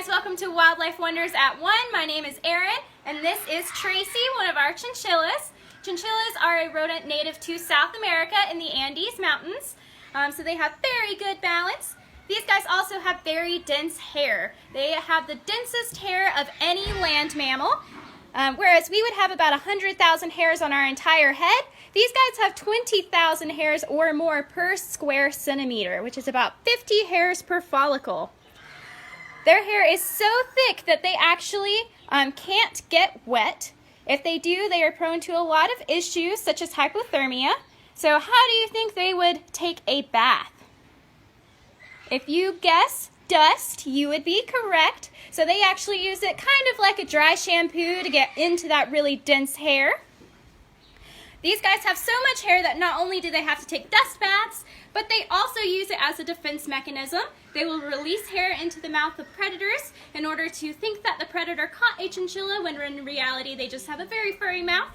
guys, welcome to Wildlife Wonders at 1. My name is Erin, and this is Tracy, one of our chinchillas. Chinchillas are a rodent native to South America in the Andes Mountains, so they have very good balance. These guys also have very dense hair. They have the densest hair of any land mammal, whereas we would have about 100,000 hairs on our entire head. These guys have 20,000 hairs or more per square centimeter, which is about 50 hairs per follicle. Their hair is so thick that they actually can't get wet. If they do, they are prone to a lot of issues such as hypothermia. So how do you think they would take a bath? If you guess dust, you would be correct. So they actually use it kind of like a dry shampoo to get into that really dense hair. These guys have so much hair that not only do they have to take dust baths, but they also use it as a defense mechanism. They will release hair into the mouth of predators in order to think that the predator caught a chinchilla, when in reality they just have a very furry mouth.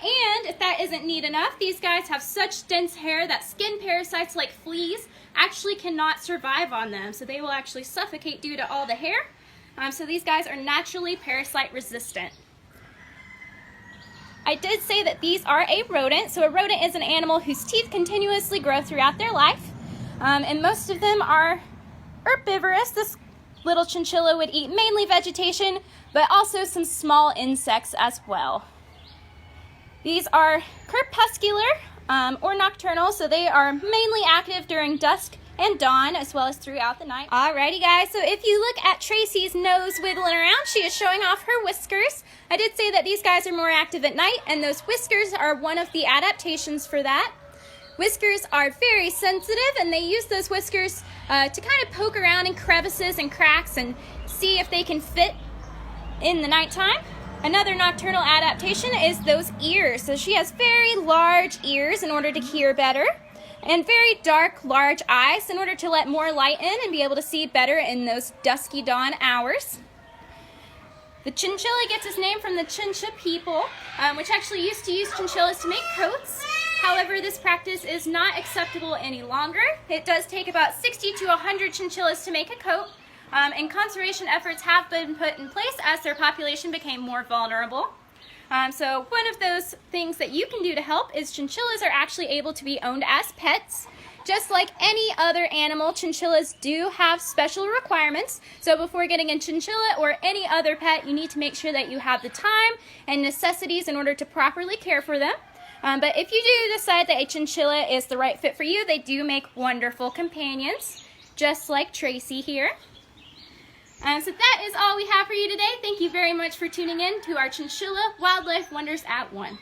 And if that isn't neat enough, these guys have such dense hair that skin parasites like fleas actually cannot survive on them. So they will actually suffocate due to all the hair. So these guys are naturally parasite resistant. I did say that these are a rodent. So a rodent is an animal whose teeth continuously grow throughout their life. And most of them are herbivorous. This little chinchilla would eat mainly vegetation, but also some small insects as well. These are crepuscular or nocturnal, so they are mainly active during dusk and dawn, as well as throughout the night. Alrighty guys, so if you look at Tracy's nose wiggling around, she is showing off her whiskers. I did say that these guys are more active at night, and those whiskers are one of the adaptations for that. Whiskers are very sensitive, and they use those whiskers to kind of poke around in crevices and cracks and see if they can fit in the nighttime. Another nocturnal adaptation is those ears. So she has very large ears in order to hear better, and very dark, large eyes in order to let more light in and be able to see better in those dusky dawn hours. The chinchilla gets its name from the Chincha people, which actually used to use chinchillas to make coats. However, this practice is not acceptable any longer. It does take about 60 to 100 chinchillas to make a coat, and conservation efforts have been put in place as their population became more vulnerable. So one of those things that you can do to help is chinchillas are actually able to be owned as pets. Just like any other animal, chinchillas do have special requirements. So before getting a chinchilla or any other pet, you need to make sure that you have the time and necessities in order to properly care for them. But if you do decide that a chinchilla is the right fit for you, they do make wonderful companions, just like Tracy here. So that is all we have for you today. Thank you very much for tuning in to our Chinchilla Wildlife Wonders at 1.